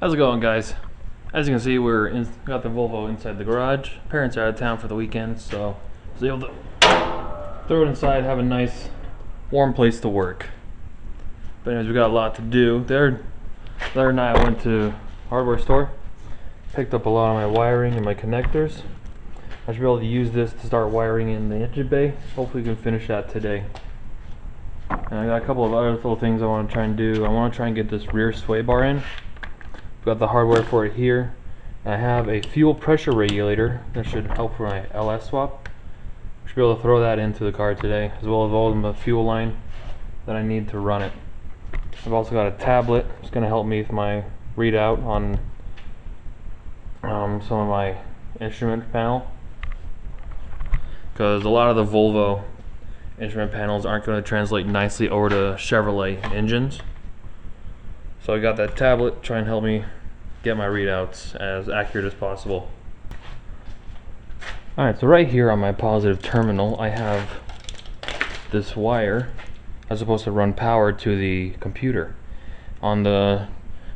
How's it going, guys? As you can see, got the Volvo inside the garage. Parents are out of town for the weekend, so I was able to throw it inside, have a nice warm place to work. But anyways, we got a lot to do. The other night I went to a hardware store, picked up a lot of my wiring and my connectors. I should be able to use this to start wiring in the engine bay. Hopefully we can finish that today. And I got a couple of other little things I want to try and do. I want to try and get this rear sway bar in. Got the hardware for it here. I have a fuel pressure regulator that should help for my LS swap. Should be able to throw that into the car today, as well as all the fuel line that I need to run it. I've also got a tablet. It's going to help me with my readout on some of my instrument panel, because a lot of the Volvo instrument panels aren't going to translate nicely over to Chevrolet engines. So I got that tablet to try and help me get my readouts as accurate as possible. Alright, so right here on my positive terminal I have this wire that's supposed to run power to the computer. On the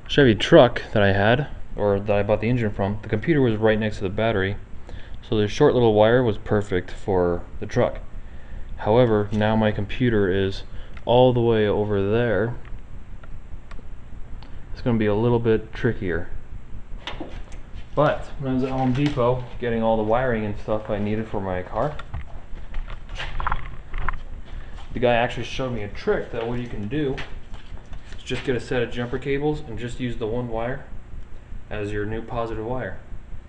Chevy truck that I had, or that I bought the engine from, the computer was right next to the battery, so this short little wire was perfect for the truck. However, now my computer is all the way over there. It's going to be a little bit trickier. But when I was at Home Depot getting all the wiring and stuff I needed for my car, the guy actually showed me a trick that what you can do is just get a set of jumper cables and just use the one wire as your new positive wire.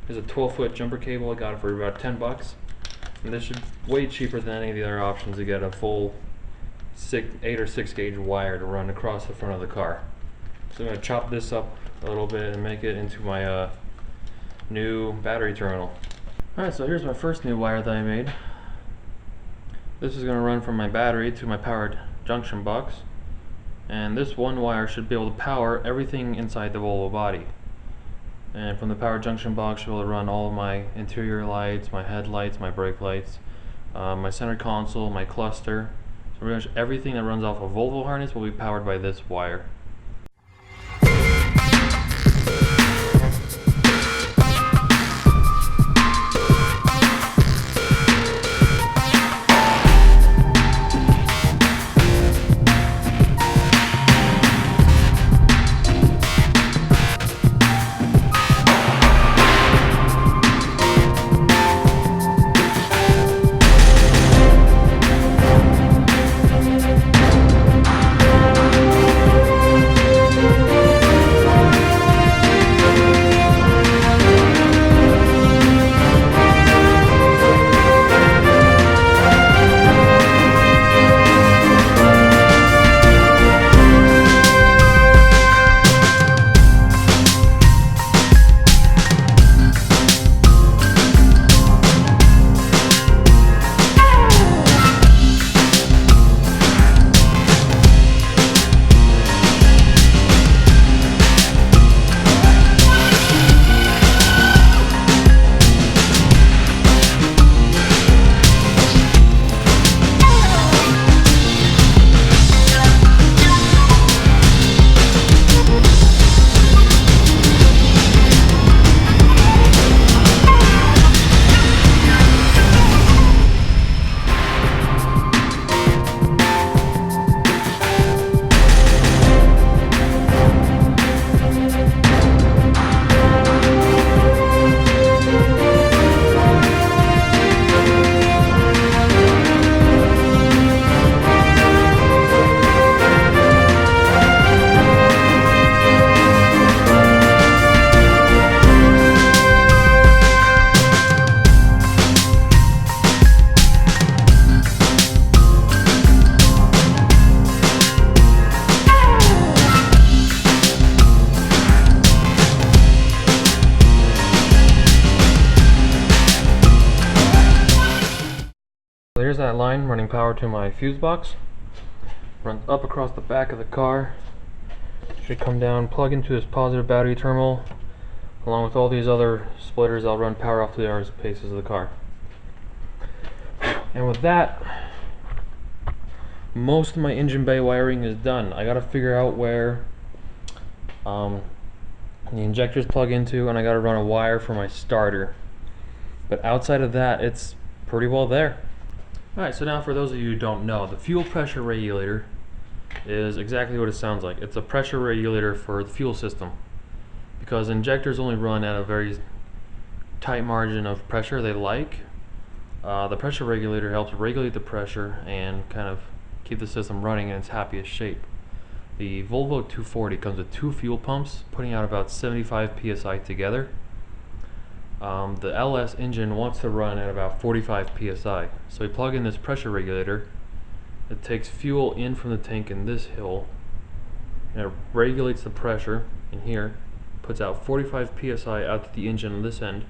There's a 12-foot jumper cable. I got it for about 10 bucks. And this should be way cheaper than any of the other options to get a full 8 or 6 gauge wire to run across the front of the car. So I'm going to chop this up a little bit and make it into my new battery terminal. Alright, so here's my first new wire that I made. This is going to run from my battery to my powered junction box. And this one wire should be able to power everything inside the Volvo body. And from the power junction box, I'll be able to run all of my interior lights, my headlights, my brake lights, my center console, my cluster. So pretty much everything that runs off a Volvo harness will be powered by this wire. Here's that line running power to my fuse box. Runs up across the back of the car. Should come down, plug into this positive battery terminal. Along with all these other splitters, I'll run power off to the other spaces of the car. And with that, most of my engine bay wiring is done. I gotta figure out where the injectors plug into, and I gotta run a wire for my starter. But outside of that, it's pretty well there. Alright, so now for those of you who don't know, the fuel pressure regulator is exactly what it sounds like. It's a pressure regulator for the fuel system. Because injectors only run at a very tight margin of pressure they like. The pressure regulator helps regulate the pressure and kind of keep the system running in its happiest shape. The Volvo 240 comes with 2 fuel pumps, putting out about 75 psi together. The LS engine wants to run at about 45 psi. So we plug in this pressure regulator. It takes fuel in from the tank in this hill, and it regulates the pressure in here, puts out 45 psi out to the engine on this end,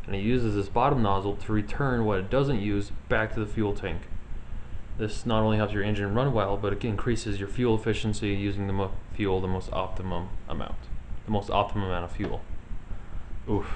and it uses this bottom nozzle to return what it doesn't use back to the fuel tank. This not only helps your engine run well, but it increases your fuel efficiency using the fuel the most optimum amount of fuel. Oof.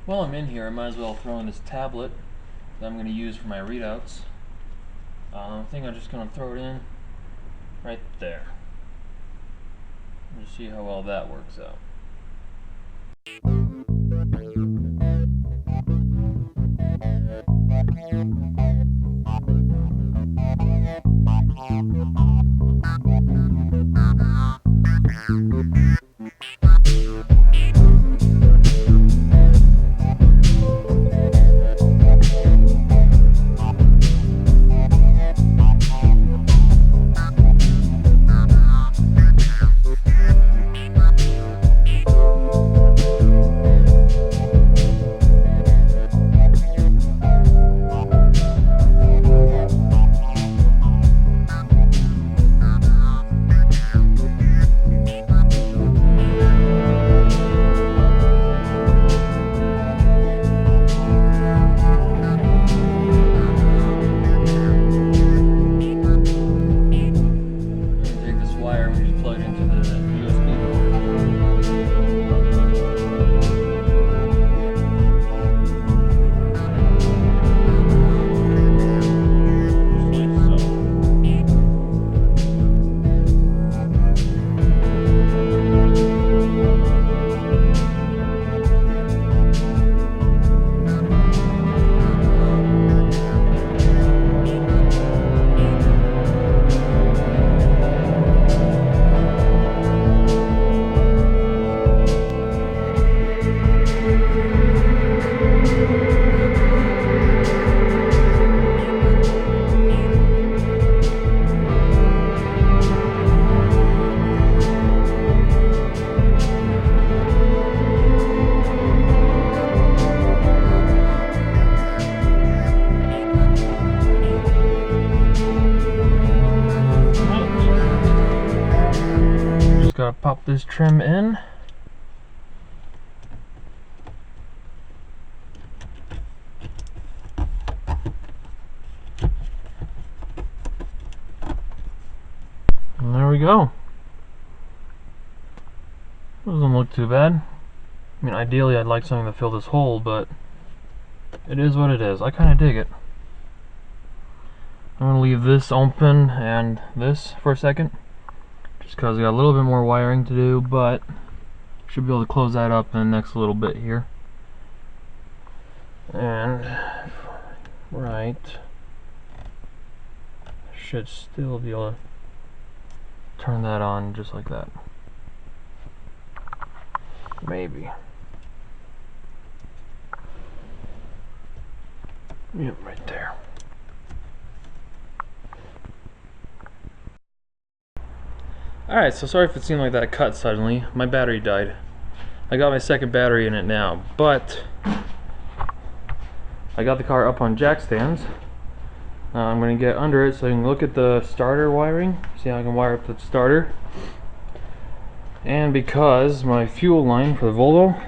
While I'm in here, I might as well throw in this tablet that I'm going to use for my readouts. I think I'm just going to throw it in right there. Just see how well that works out. Gotta pop this trim in. And there we go. Doesn't look too bad. I mean, ideally I'd like something to fill this hole, but it is what it is. I kind of dig it. I'm going to leave this open and this for a second, just because I got a little bit more wiring to do, but should be able to close that up in the next little bit here. And right, should still be able to turn that on just like that. Maybe. Yep, right there. Alright, so sorry if it seemed like that cut suddenly. My battery died. I got my second battery in it now, but I got the car up on jack stands. I'm going to get under it so you can look at the starter wiring, see how I can wire up the starter. And because my fuel line for the Volvo is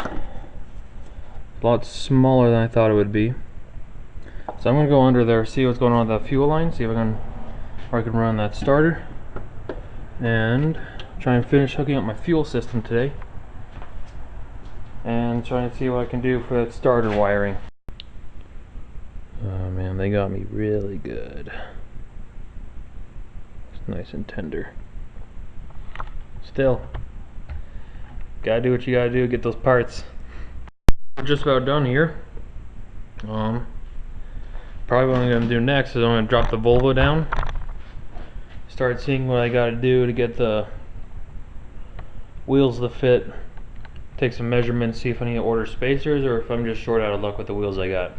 a lot smaller than I thought it would be, so I'm going to go under there, see what's going on with that fuel line, see if I can run that starter, and try and finish hooking up my fuel system today, and try and see what I can do for that starter wiring. Oh man, they got me really good. It's nice and tender. Still, gotta do what you gotta do, get those parts. We're just about done here. Probably what I'm gonna do next is I'm gonna drop the Volvo down, start seeing what I gotta do to get the wheels to fit, take some measurements, see if I need to order spacers or if I'm just short out of luck with the wheels I got.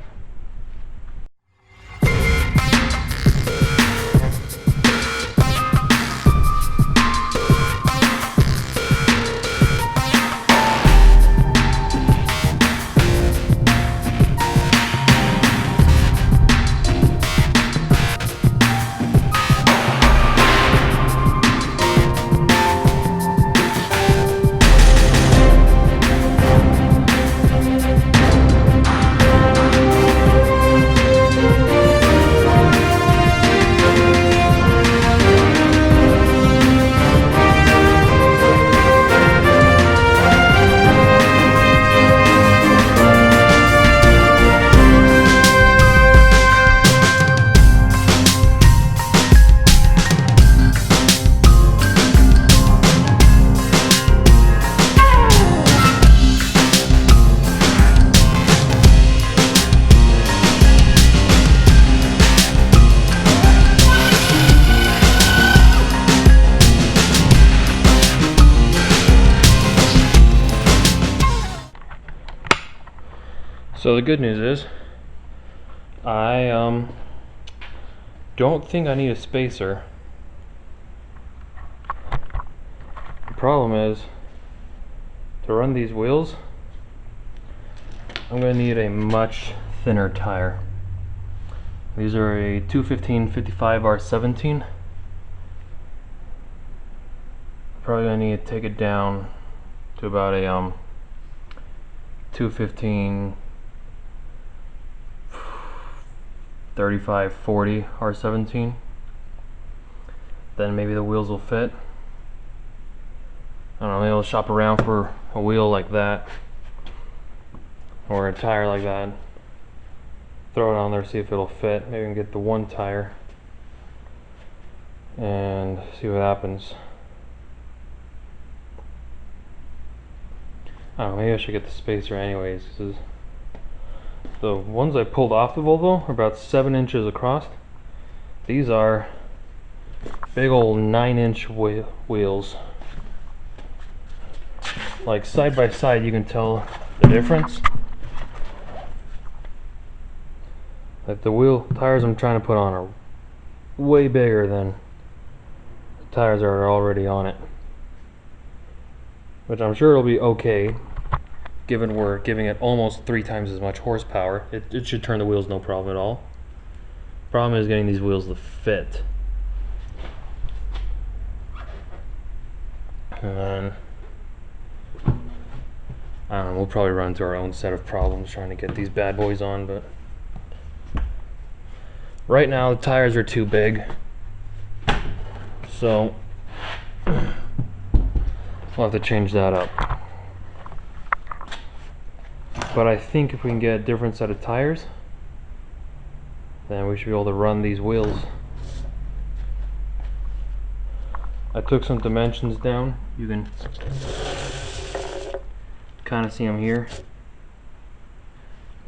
So the good news is, I don't think I need a spacer. The problem is, to run these wheels, I'm going to need a much thinner tire. These are a 215/55R17. Probably going to need to take it down to about a 215/35/40 R17. Then maybe the wheels will fit. I don't know, maybe I'll shop around for a wheel like that or a tire like that, throw it on there, see if it'll fit. Maybe I can get the one tire and see what happens. I don't know, maybe I should get the spacer anyways, because the ones I pulled off the Volvo are about 7 inches across. These are big old 9-inch wheels. Like side by side you can tell the difference. Like the tires I'm trying to put on are way bigger than the tires that are already on it. Which I'm sure it'll be okay, given we're giving it almost 3 times as much horsepower. It should turn the wheels no problem at all. Problem is getting these wheels to fit. And then, I don't know, we'll probably run into our own set of problems trying to get these bad boys on, but right now the tires are too big. So, We'll have to change that up. But I think if we can get a different set of tires, then we should be able to run these wheels. I took some dimensions down. You can kind of see them here.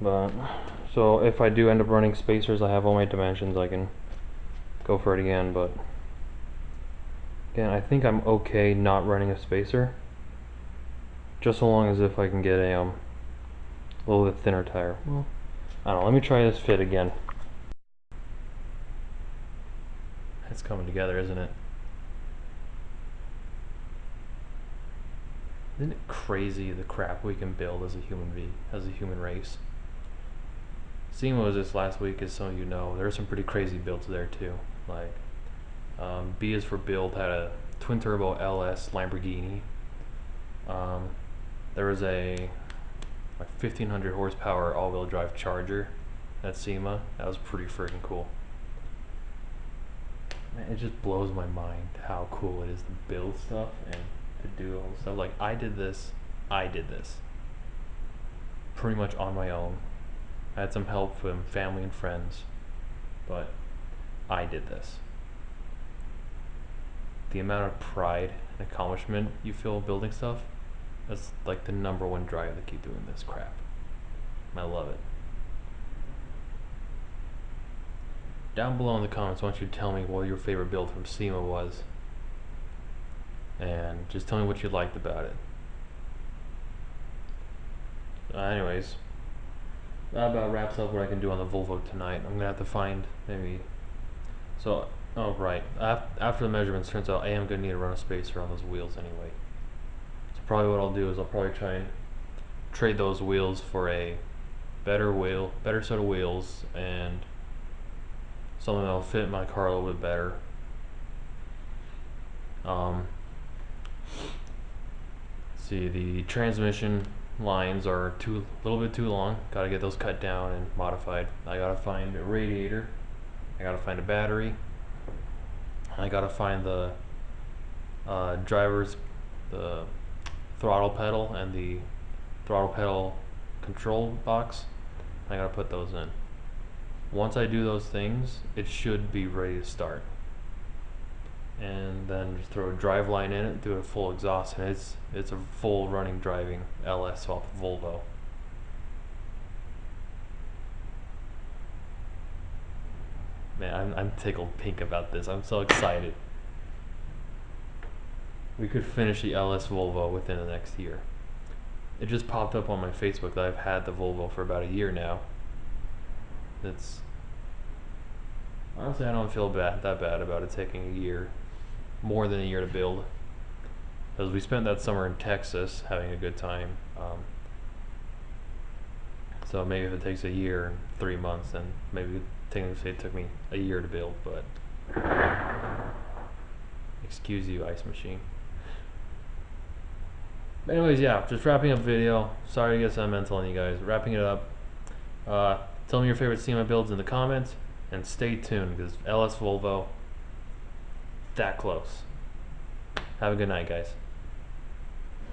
But so if I do end up running spacers, I have all my dimensions. I can go for it again. But again, I think I'm okay not running a spacer, just so long as if I can get a little bit thinner tire. Well, I don't know. Let me try this fit again. It's coming together, isn't it? Isn't it crazy the crap we can build as a human race? SEMA was this last week, as some of you know. There are some pretty crazy builds there too. Like B is for Build had a twin turbo LS Lamborghini. There was a 1500 horsepower all-wheel drive Charger at SEMA. That was pretty freaking cool. Man, it just blows my mind how cool it is to build stuff and to do all this stuff. Like I did this pretty much on my own. I had some help from family and friends, but I did this. The amount of pride and accomplishment you feel building stuff, that's like the #1 drive to keep doing this crap. I love it. Down below in the comments, I want you to tell me what your favorite build from SEMA was, and just tell me what you liked about it. Anyways, that about wraps up what I can do on the Volvo tonight. I'm gonna have to find maybe. So, oh right, after the measurements, turns out I am gonna need to run a spacer on those wheels anyway. So probably what I'll do is I'll probably try and trade those wheels for a better set of wheels, and something that'll fit my car a little bit better. See, the transmission lines are a little bit too long. Gotta get those cut down and modified. I gotta find a radiator. I gotta find a battery. I gotta find the the throttle pedal and the throttle pedal control box. I gotta put those in. Once I do those things, it should be ready to start. And then just throw a drive line in it, do a full exhaust, and it's a full running driving LS off of Volvo. Man, I'm tickled pink about this. I'm so excited. We could finish the LS Volvo within the next year. It just popped up on my Facebook that I've had the Volvo for about a year now. It's honestly, I don't feel that bad about it taking a year, more than a year to build, because we spent that summer in Texas having a good time. So maybe if it takes a year and 3 months, then maybe technically it took me a year to build. But excuse you, ice machine. Anyways, yeah, just wrapping up video. Sorry to get sentimental on you guys. Wrapping it up. Tell me your favorite SEMA builds in the comments, and stay tuned because LS Volvo, that close. Have a good night, guys.